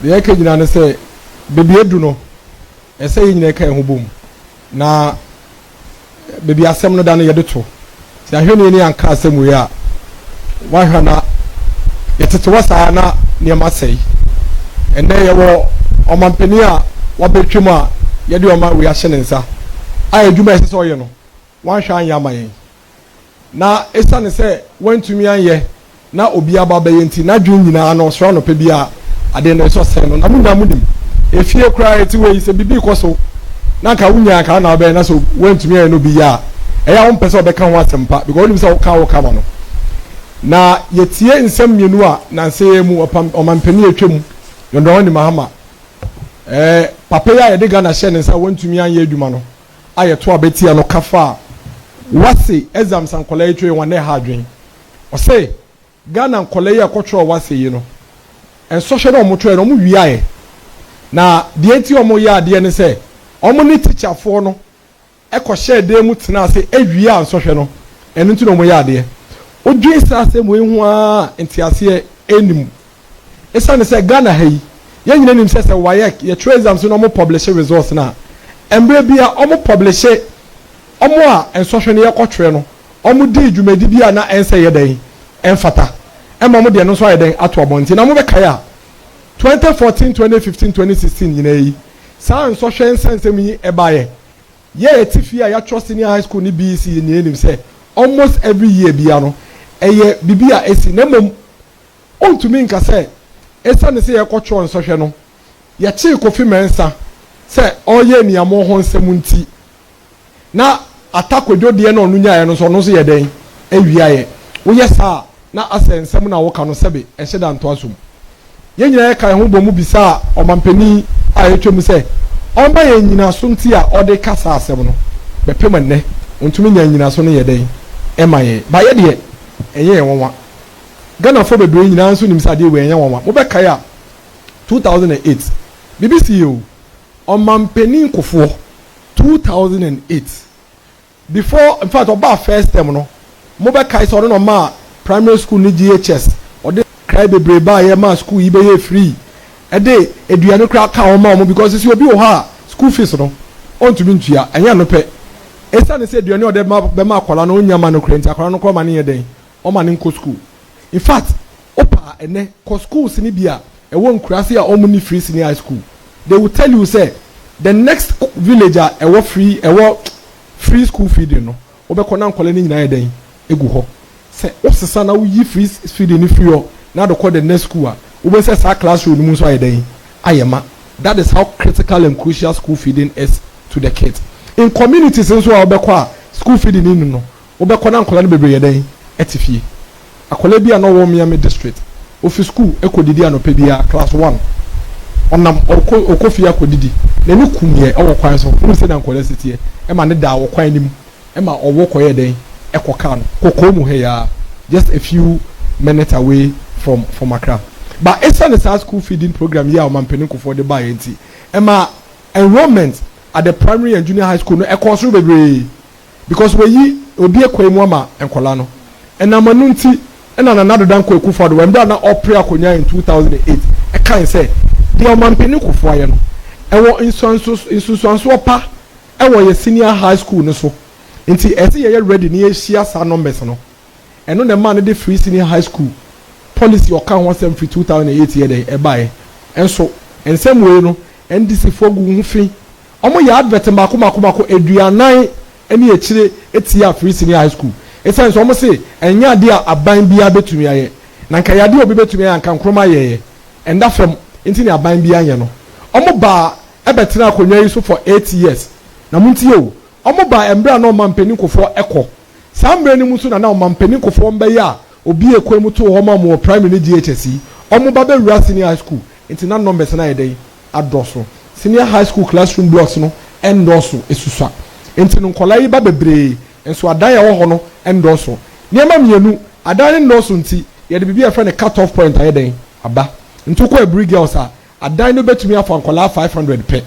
the Ekajina say, Baby Eduno, and say in a can boom. Na baby assembly done yaduto. See, I hear any and cast them we are. Why hana? Yet it was ana near Marseille. And there you were on Mampenia, Wabetuma, Yaduama, we are shenanza. I do my so you know. One shine yamay. Na Esan say, went to me and ye. Na Obiaba Bayenti, na Junior, no surround of Pebia. I didn't so send on Amudamudim. If you cry to way, say, Bibi Koso. Naka unya ka na be na so went me no bi ya e ya won pese be kan wasempa because only say ka wo ka no na yetie nsem mienu a na nse mu omampani atwam yondo ni mahama papa ya ye de Ghana hye ne nsa wantumi anye adwuma no aye to abetia no kafa wase exam sankola etwe won na ha adwen o say Ghana nkola ye akotro wase yi no enso hye no mo tro no mo wi aye na de enti o mo ya de ne say omo ni teacher for no e ko share dey mu tena ase awie ansohwe no eno nti no mo yaade odwe ase mo ehu a enti ase enim esa ne se Ghana hayi ye nyina nim se waye ye trade exams no mo publish results na embre bia omo publish omo a ensohwe ne ye kotwe no omo di dwumadi bia na ense ye den enfata ema mo de no so ye den ato obonti na mo be kaya 2014 2015 2016 nyina yi San social sense me ebaye. Ye tifia ya trust in high school ni BC ni enim say almost every year bia no eye bibia esi na mom ontumi nka say esa ne say ekotwo nsɔhwɛ no ye chi kofi mensa say oye ni amo ho nsemunti na atakodwo de na onu nyae no so no so ye den awiaye wo ye sa na asensem na wo ka no sebe ehye da nto asom ye nyina ye kan ho bomu bisa omampani ayetwem say omba ye nyina so nti a ode kasa asem no bepem nne ontumi nya nyina so no ye den emaye ba ye de eye wonwa Ghana fo bebre nyina so nim sade we enya wonwa mo be kai a 2008 BBC o omampani nkofo 2008 before in fact oba first term no mo be kai so no ma primary school ni GHS ode cry bebre ba ye ma school yi be ye free ede eduano kra ka o ma mo because si obi o ha school fees no on to bintua enya no pe esa ne se eduano ode be ma akola no onyama no krenti akola no ko ma ne ye den o ma ne nko school in fact opa ene ko schools ni bia e won krasi a omni free senior high school they will tell you say the next villager e wo free school feeding no obekọ na nkola ni nyina ye den egu ho se osesa na wo yi free feeding ni free o na do call the next school a we say sa classroom mu so ayedin ayema. That is how critical and crucial school feeding is to the kids in communities. So obekwa school feeding ni no obekwa na nkola no bebre yedin etifie akola bia no wo Miami district office school ekodidi anope bia class 1 onam okofia akodidi na ni kumye owo kwan so wo se na nkola sitie e ma ne da wo kwan nim e ma owo koye den ekoka no kokomu he ya just a few minutes away from Accra. But it's a school feeding program here on Mampeni for the buy enti. Emma enrollment at the primary and junior high school no course bebre because we obi ekwemu ama enkola no. And amanunti and another dan kweku for the when na opera konya in 2008. I can say the Mampeni for ya no. Ewo insuanso pa ewo ye senior high school no so. Enti ese ye ready ni ye share sa numbers no. Eno the man dey free senior high school policy or can want them for 2008 year they buy and so and same way no NDC for gu fi omo ya advert mako eduanan eni echire etia free senior high school e sense omo say enya de aban bia betumi aye na nka ya de obi betumi aye nka nkroma aye and that from intini aban bia anye no omo ba ebetena akonwa yi so for 8 years na munti o omo ba embra na omampeni kofo eko sambre ni muso na omampeni kofo mbe ya obi ekwemu to homa mo primary GHS omo ba be wura senior high school into na numbers na yedey adoso senior high school classroom blocks no endoso esusua into nkola yi ba bebre enso adan ya wo ho no endoso niema mienu adan endoso nti ye de bibia fa ne cut off point ayedey aba nto ko every girls a adan no betumi afa nkola 500 pe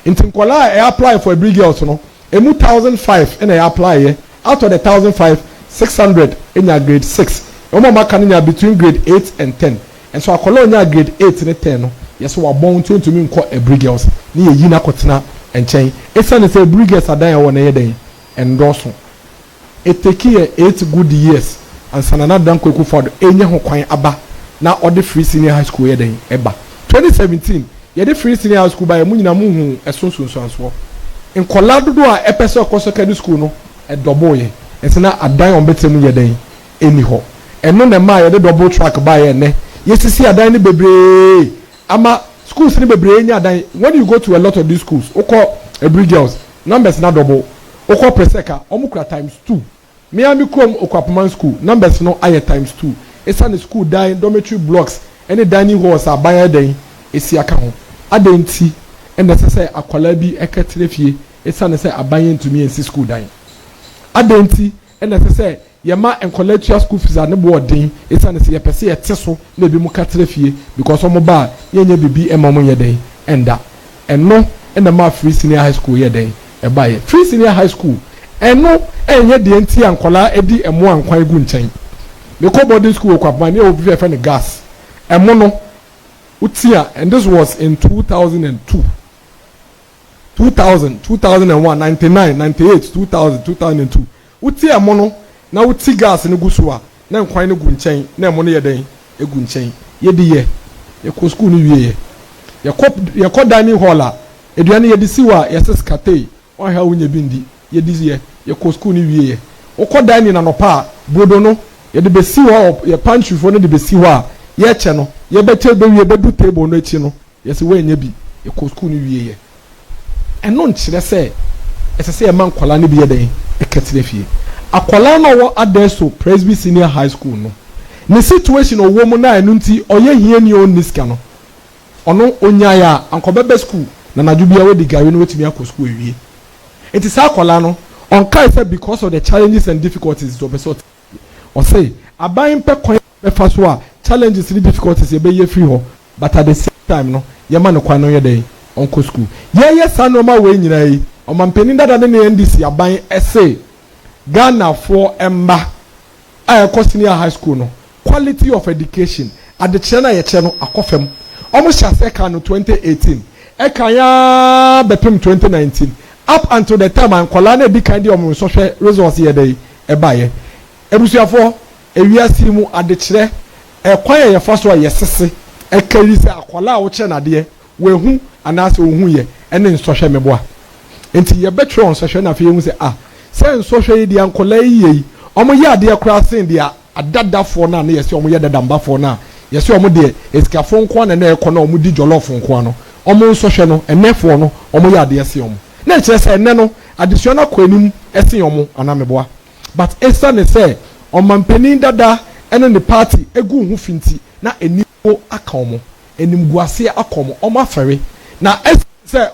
into nkola e apply for every girls no emu 1005 and e apply ye out of the 1005 600 in your grade 6 Omo maka nya between grade 8 and 10 and so akola nya grade 8 ne 10 no yes wa born to me nko every girls ni ye yi na kotena enchen esane say every girls adan wo na ye den endoso it take 8 good years and sanana dan kweku for enye ho kwan aba na ode free senior high school ye den eba 2017 ye de free senior high school ba ye munyina mu hu esonso in kolado a epese okoso kadi school no e double ye esena adan on betemu ye den eni ho eno na ma ye de double track ba ye ne yesisi adan ni bebre ama schools ni bebre nya adan when you go to a lot of these schools oko every girls numbers na double oko preseka omukura times 2 Miami Chrome Okwapaman school numbers no aye times 2 esa the school die dormitory blocks any dining halls abaya den esi aka ho adenti and the say akwala bi eketre fie esa ne say abaya ntumi ensi school die adenti and the say yema encollege school fees ne bo odin esa ne say yepese yete so na bi mu katre fie because omo ba yenye bibi ema mo ye den enda eno and the ma free senior high school ye den e ba ye free senior high school eno enye de enti ankola edi emo ankwan egu nchen me ko boarding school kwapma ne obi fe ne gas emo no utia and this was in 2002 2000 2001 99 98 2000 2002 utia emo no na uti gas ne guso a na ankwan ne gu nchen na emo no ye den egu nchen ye di ye ko school ni wie ye ko dining hall a eduane ye di siwa ye seskatei o ha wonye bindi ye di ye ko school ni wie o ko dan ni na no pa brodo no ye de besi ho ye pantry fo no de besi ho a ye che no ye bete be wie bedu table no echi no ye se wanya bi ye ko school ni wie ye eno nkyere se esese ye man kwala ne bi ye den eketire fie akwala no wo adeso Presby Senior High School no ne situation o wo mu na enu nti oye hie ni on niska no ono onya ya ankobebe school na nadubia we di gari no wetimi akọ school ewie it is akwala no on kai say because of the challenges and difficulties to person or say aban pe kwan be fa so a challenges and difficulties e be ye free ho but at the same time no ye ma no kwan no ye dey on ko school ye sanoma we nyina yi o mampeni dada ne NDC aban essay Ghana for emba a senior high school no quality of education at the chena ye che no akofem almost seka no 2018 e kan ya bepem 2019 up until the time ankola na bi kan di omo so hwe results ye dey e baye ebusuafo ewiase mu adekire e kwan ye fa so ye sese e kari se akola wo che na de we hu anase wo hu ye ene nso hwe meboa enti ye betro on so hwe na fe hu se se nso hwe ye di ankola yi omo ye ade akura sen dia adadafo na ye se omo ye dadambafo na ye se omo de esikafo nko na e kono omo di jolofo nko no omo nso hwe no enefo no omo ye ade se omo na chere say ene no additional kwanim ese yomo anameboa but esa ne say omampanin dada ene ne party egu hu finti na enimo aka omo enimguase aka omo omo afere na say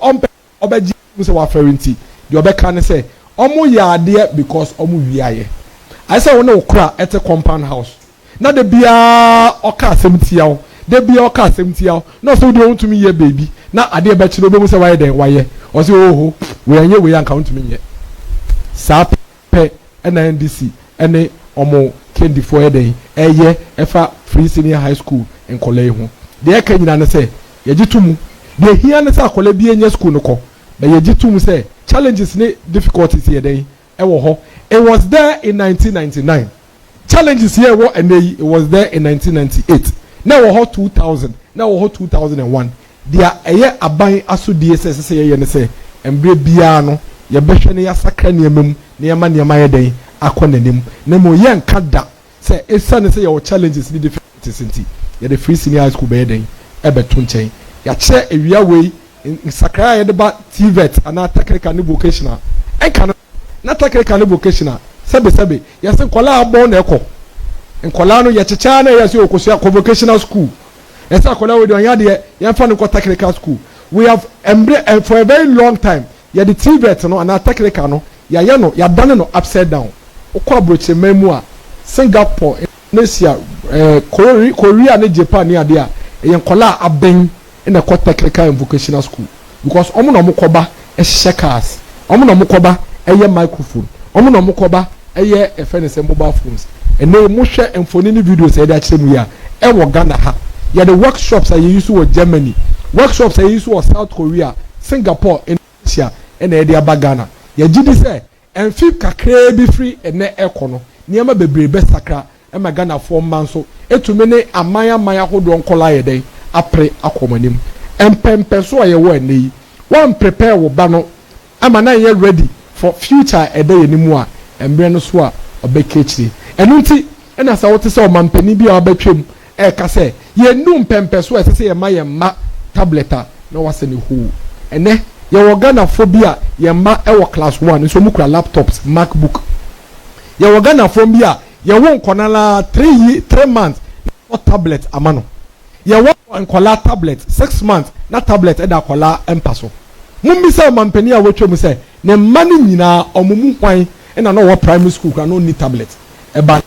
obeji say wa afere nti de obeka ne say omo ya ade because omo wiaye I say wona okra ete compound house na de bia oka asemtiawo de bia oka asemtiawo na so de wontumi ye baby na ade be kire obe mu say waye den waye o say oho we anye we anka wontumi nye sa pe na NDC ene omo kendi for eden eye efa free senior high school en kola hu de e ka nyina ne say ye gitumu de hia ne say akola bi enye school no ko be ye gitumu say challenges ne difficulties ye den e wo ho it was there in 1999 challenges here wo enei it was there in 1998 na wo ho 2000 na wo ho 2001 dia eye aban aso DSS say ye ne say embre bia no ye behwe ne ya sakra ne emem ne ya ma ne ma ye den akonanim na mo ye nka da say esa ne say your challenges ni difficulties nti ye the free senior high school be den e beto nchen ya che ewia wei sakra ye de ba TVET ana technical ne vocational enka na technical ne vocational sebe ye se kola abon na ekọ nkola no ye checha na ye se okosia vocational school ye se kola we don ya de ye fa no technical school we have embraced for a very long time ye the TVET no ana technical no ya ye no ya dane no upside down okọ broche memu a Singapore Indonesia Korea ne Japan ne ade a ye nkola aben na ko technical and vocational school because omo no mokoba e cars omo no mokoba eye microphone omo no mokoba eye efene se mobile phones ene mo hwe emfoni ni videos e da kire mu ya e wo Ghana ha ya the workshops are you use wo Germany workshops say so South Korea, Singapore, Indonesia, and Edia Bagana. Ye gidi say and fif kakra be free and ne ekono. Niema bebre be sakra e magana 4 months so etumene amaya hodo nkola ye dey apre akomanim. Empempe so ye wo ene one prepare wo ba no ama na ye ready for future e dey enimu a embre no so a obekechiri. Enu nti ena sa wote se o mampani bi a obetwem e ka se ye num pempe so e se ye ma tableta na wase ne hu ene ye wo Ghana phobia ye ma e wo class 1 so mu kura laptops MacBook ye wo Ghana phobia ye wo nkonala 3 months no tablet amano ye wo nkola tablet 6 months na tablet e da kola empaso mumbi se mampani a wotwem se ne mani nyina omumu hwan e na no wo primary school kra no ni tablet e ba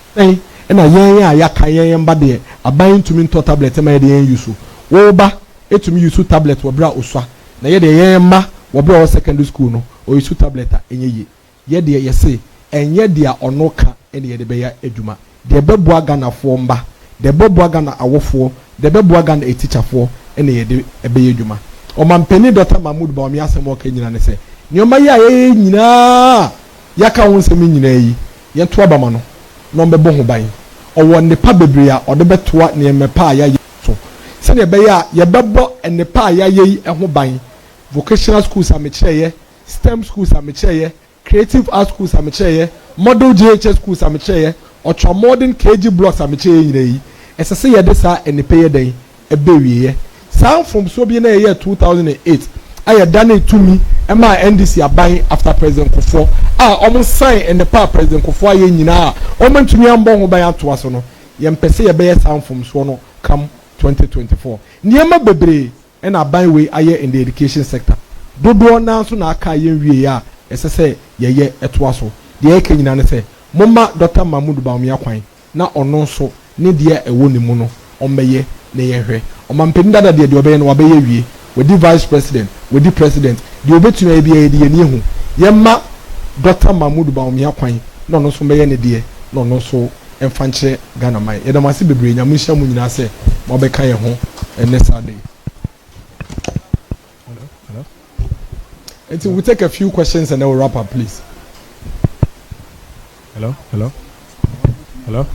na yen a yaka yen ba de aban tumi nto tablet ma de yen use wo ba etumi use tablet wo bra osua na ye de yen ma wo bra wo secondary school no o use tablet a enye ye de ye se enye de a ono ka ene ye de be ya adwuma de bebo aga na fo mba de bebo aga na awofo de bebo aga na teacherfo ene ye de be ya adwuma o mampeni Dr. Mahmood ba o mi asem o ka nyina ne se nyoma ye aye nyina yaka won se mi nyina yi ye to aba ma no no mbebo ho ban owo nepa bebre a ode betoa ne mepa a yaye so se ne be ya ye bebo nepa a yaye ho ban vocational schools a me kireye STEM schools a me kireye creative art schools a me kireye model GHS schools a me kireye ocho modern KG blocks a me kireye nyina yi esese ye de sa nepa ye den ebe wiye san from so bi na ye 2008 aye dane tumi ema NDC aban after president Kufo omo sign and the pa president Kufo aye nyina omo ntumi ambo ho ban ato aso no ye mpese ye be ye san from so no come 2024 niema bebre and aban we aye in the education sector dodo na so na aka ye wie ya esese ye eto aso de ye ka nyina ne se momma Dr. Mahmood Bawumia kwan na ono so ne de ewo ne mu no ombeye ne ye hwe omampeni dada de obeye no wabeye wie with the vice president with the president the obetuna e bia de ye hu ye ma Dr. Mahmood Bawumia kwan no no so meye ne de no no so emfanche Ghana mai ye da mase bebre nya munhia mu nyina se mo be kan ye ho Saturday. Hello. And we'll take a few questions and then we'll wrap up, please. Hello. Hello.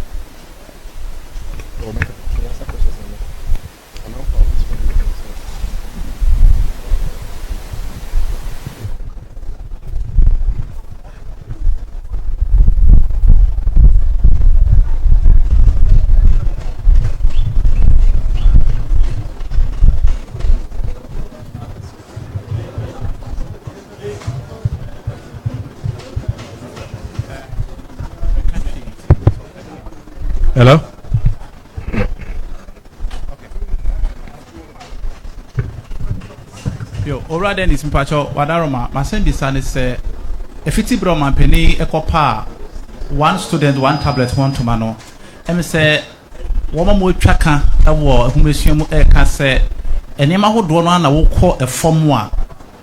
Yo, ora den is mpacho wadaroma masendi sane se efiti bro mampeni ekopa one student one tablet one to mano em se woma mo twaka ewo ahumesua mu eka se enema hodo no na wokọ efom a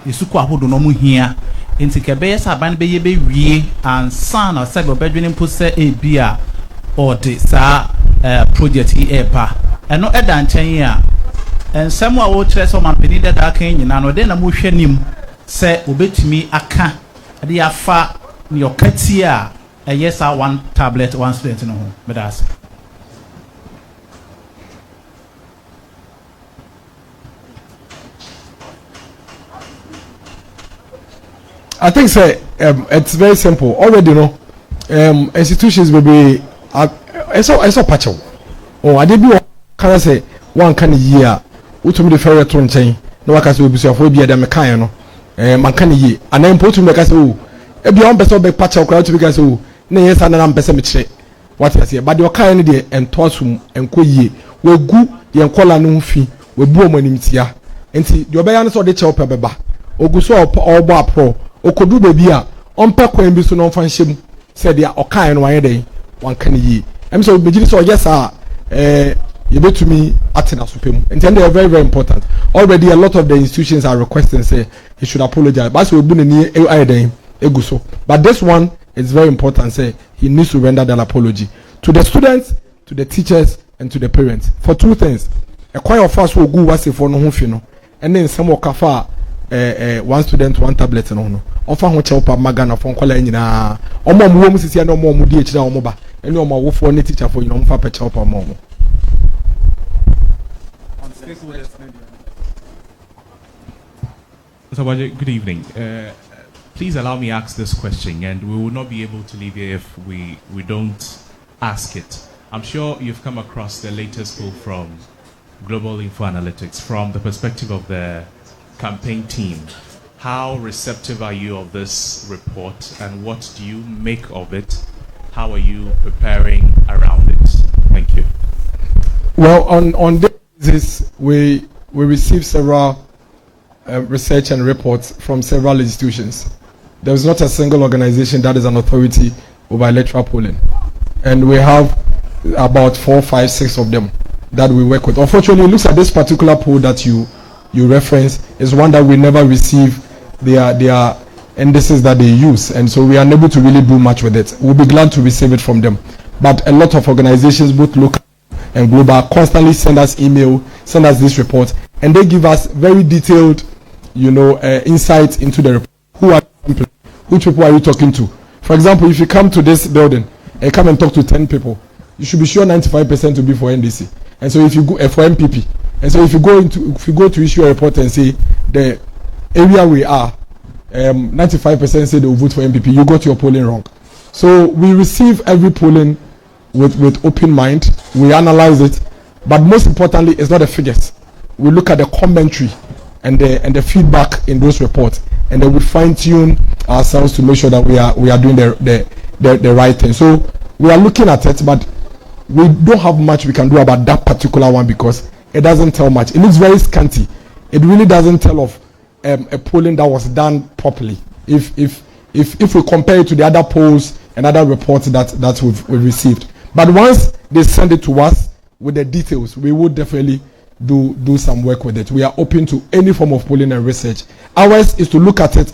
esuko ahodo no mu hia enti kebe sa ban be ye be wie ansa na se be obedwene mpo se ebia ode sa project epa eno eda nchen a ensem a wo kire so mampeni dada kan nyina no de na mo hwanim se obetumi aka de afa ne yokati a yes one tablet one student no ho medas. I think say it's very simple already, you know. Institutions will be it's a patch. Oh, I did be can say one can year utumi the ferret to nchen no waka say obi so afo bia dem kan no man kan yi anan po tumi ka say o e bia on person be patch okra to be ka say o na yes anan person me kire what you say but the kan no de entosum enko yie wegu ye nkola no fi webu omanim tia enti de obeya no so de che opa beba oguso obo apro okodu bebi a onpe kwan bi so no fan hyem said ya okan no wan den wan kan yi em so begiri so yes you bet to me atina supem and they are very important. Already a lot of the institutions are requesting say he should apologize but so we ni aiden eguso but this one is very important say he needs to render that apology to the students, to the teachers and to the parents for two things. A choir of us will go was for no ho fi no and then some okafa one student one tablet no offer ho chepa magana for nkola nyina omo mo mu sisi na omo mu di ekira omo ba ene omo wo for ne teacher for nyina omo fa pa chepa omo Mr. Aboagye, good evening. Please allow me ask this question, and we will not be able to leave here if we don't ask it. I'm sure you've come across the latest poll from Global Info Analytics from the perspective of the campaign team. How receptive are you of this report, and what do you make of it? How are you preparing around it? Thank you. Well, on this, we received several research and reports from several institutions. There is not a single organization that is an authority over electoral polling, and we have about 4, 5, 6 of them that we work with. Unfortunately, it looks at this particular poll that you reference is one that we never receive their indices that they use, and so we are unable to really do much with it. We'll be glad to receive it from them, but a lot of organizations, both local and global, constantly send us email, send us this report, and they give us very detailed, insights into the report. Who are you, which people are you talking to? For example, if you come to this building and come and talk to 10 people, you should be sure 95% to be for NDC, and so if you go for MPP, and so if you go to issue a report and say the area we are, 95% say they will vote for MPP, you got your polling wrong. So we receive every polling with open mind. We analyze it, but most importantly, it's not the figures. We look at the commentary and the feedback in those reports, and then we fine tune ourselves to make sure that we are doing the right thing. So we are looking at it, but we don't have much we can do about that particular one because it doesn't tell much. It looks very scanty. It really doesn't tell of a polling that was done properly. If we compare it to the other polls and other reports that we've received, but once they send it to us with the details, we will definitely do some work with it. We are open to any form of polling and research. Ours is to look at it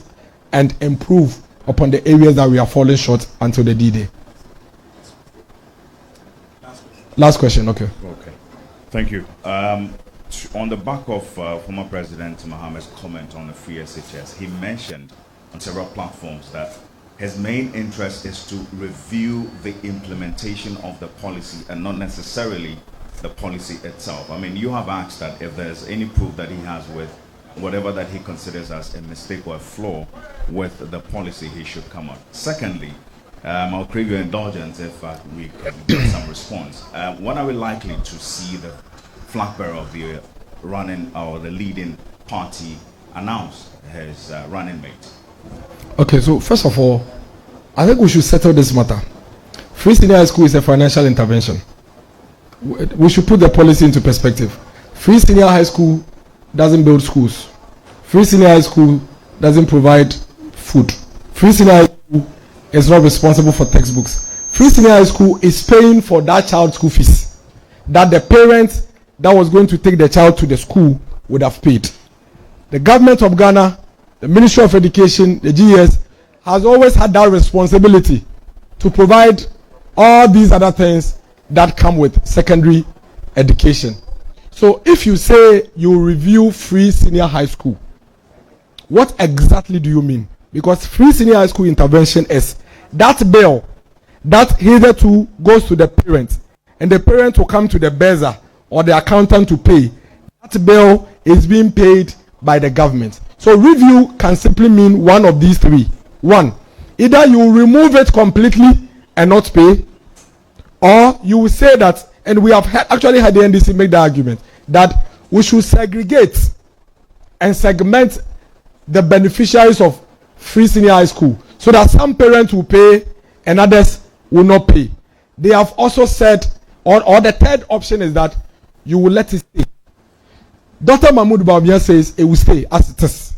and improve upon the areas that we are falling short until the D-Day. Last question, okay. Okay, thank you. On the back of former President Mohammed's comment on the free SHS, he mentioned on several platforms that his main interest is to review the implementation of the policy and not necessarily the policy itself. I mean, you have asked that if there's any proof that he has with whatever that he considers as a mistake or a flaw with the policy, he should come out. Secondly, I'll crave your indulgence if we can get some response. When are we likely to see the flag bearer of the running or the leading party announce his running mate? Okay, so first of all, I think we should settle this matter. Free senior high school is a financial intervention. We should put the policy into perspective. Free senior high school doesn't build schools. Free senior high school doesn't provide food. Free senior high school is not responsible for textbooks. Free senior high school is paying for that child's school fees that the parent that was going to take the child to the school would have paid. The government of Ghana, the Ministry of Education, the GS, has always had that responsibility to provide all these other things that come with secondary education. So if you say you review free senior high school, what exactly do you mean? Because free senior high school intervention is that bill that hitherto goes to the parent, and the parent will come to the bursar or the accountant to pay. That bill is being paid by the government. So review can simply mean one of these three. One, either you remove it completely and not pay, or you will say that, and we have actually had the NDC make the argument, that we should segregate and segment the beneficiaries of free senior high school so that some parents will pay and others will not pay. They have also said, or the third option is that you will let it stay. Dr. Mahmoud Bawumia says it will stay as it is,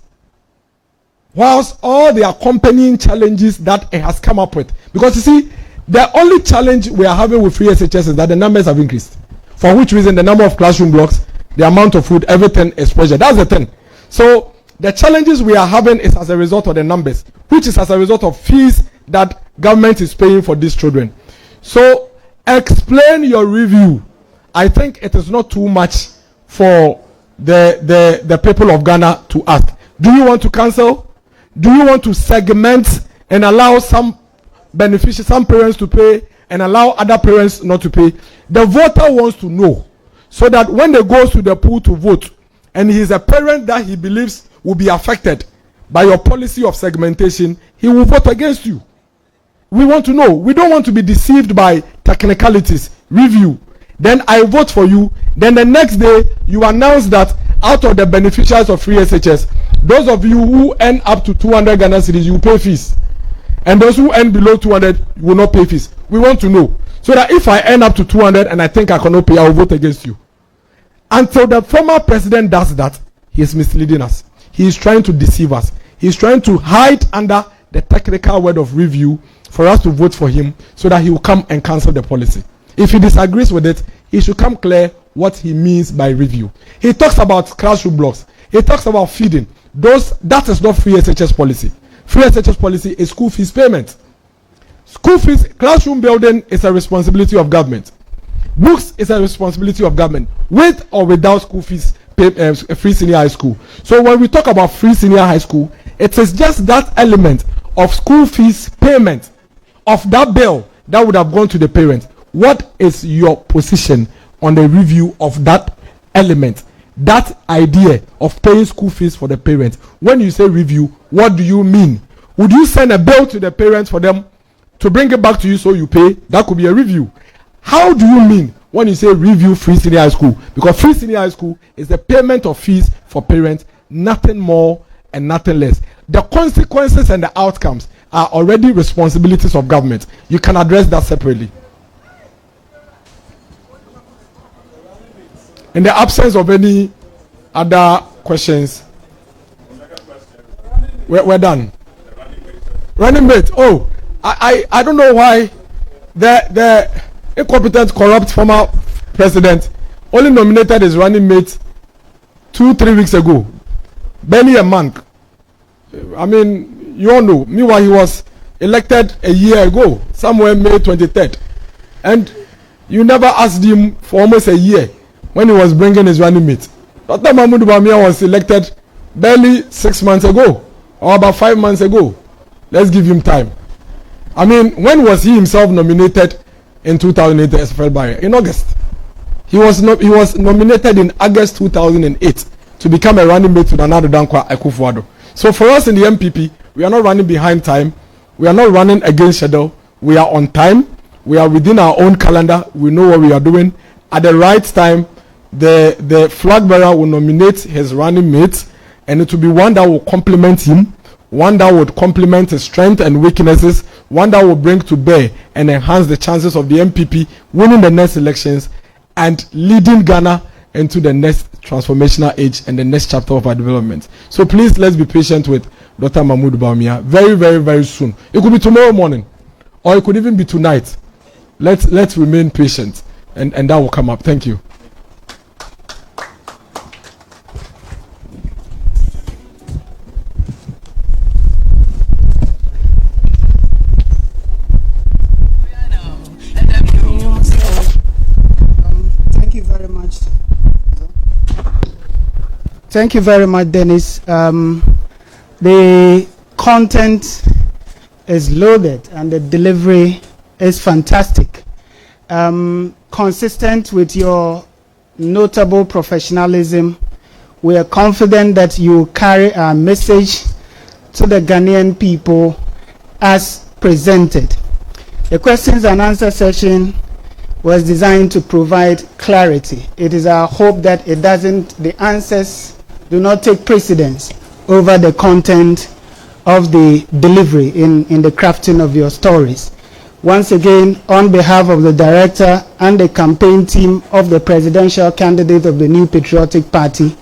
whilst all the accompanying challenges that it has come up with. Because you see, the only challenge we are having with free SHS is that the numbers have increased. For which reason, the number of classroom blocks, the amount of food, everything is pressured. That's the thing. So the challenges we are having is as a result of the numbers, which is as a result of fees that government is paying for these children. So explain your review. I think it is not too much for the people of Ghana to ask. Do you want to cancel? Do you want to segment and allow some beneficiaries, some parents to pay and allow other parents not to pay? The voter wants to know, so that when they go to the pool to vote and he is a parent that he believes will be affected by your policy of segmentation, he will vote against you. We want to know. We don't want to be deceived by technicalities. Review. Then I vote for you. Then the next day, you announce that out of the beneficiaries of free SHS, those of you who earn up to 200 Ghana cedis, you pay fees. And those who earn below 200 will not pay fees. We want to know. So that if I earn up to 200 and I think I cannot pay, I will vote against you. Until the former president does that, he is misleading us. He is trying to deceive us. He is trying to hide under the technical word of review for us to vote for him, so that he will come and cancel the policy. If he disagrees with it, he should come clear what he means by review. He talks about classroom blocks. He talks about feeding. That is not free SHS policy. Free SHS policy is school fees payment. School fees, classroom building is a responsibility of government. Books is a responsibility of government, with or without school fees, free senior high school. So when we talk about free senior high school, it is just that element of school fees payment of that bill that would have gone to the parent. What is your position on the review of that element, that idea of paying school fees for the parent? When you say review, what do you mean? Would you send a bill to the parents for them to bring it back to you so you pay? That could be a review. How do you mean when you say review free senior high school? Because free senior high school is the payment of fees for parents, nothing more and nothing less. The consequences and the outcomes are already responsibilities of government. You can address that separately. In the absence of any other questions, we're done. Running mate. Oh, I don't know why the incompetent, corrupt former president only nominated his running mate 2-3 weeks ago, barely a month. I mean, you all know. Meanwhile, he was elected a year ago, somewhere May 23rd, and you never asked him for almost a year when he was bringing his running mate. Dr. Mahmoud Bawumia was elected barely 6 months ago, or about 5 months ago. Let's give him time. I mean, when was he himself nominated in 2008 as Felbari? In August. He was nominated in August 2008 to become a running mate to Nana Dankwa Akufo-Addo. So for us in the MPP, we are not running behind time. We are not running against schedule. We are on time. We are within our own calendar. We know what we are doing. At the right time, the flag bearer will nominate his running mate, and it will be one that will complement him, one that would complement his strengths and weaknesses, one that will bring to bear and enhance the chances of the MPP winning the next elections and leading Ghana into the next transformational age and the next chapter of our development. So please, let's be patient with Dr. Mahmoud Bawumia. Very, very, very soon. It could be tomorrow morning, or it could even be tonight. Let's remain patient, and that will come up. Thank you. Thank you very much, Dennis. The content is loaded and the delivery is fantastic. Consistent with your notable professionalism, we are confident that you carry our message to the Ghanaian people as presented. The questions and answer session was designed to provide clarity. It is our hope that the answers do not take precedence over the content of the delivery in the crafting of your stories. Once again, on behalf of the director and the campaign team of the presidential candidate of the New Patriotic Party,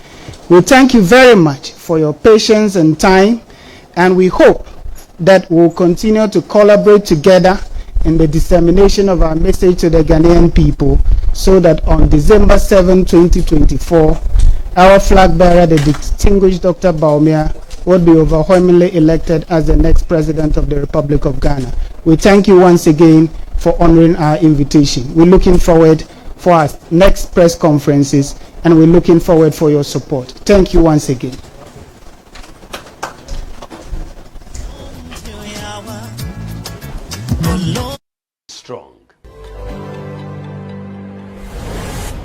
we thank you very much for your patience and time, and we hope that we'll continue to collaborate together in the dissemination of our message to the Ghanaian people, so that on December 7, 2024, our flag bearer, the distinguished Dr. Bawumia, would be overwhelmingly elected as the next president of the Republic of Ghana. We thank you once again for honoring our invitation. We're looking forward for our next press conferences, and we're looking forward for your support. Thank you once again.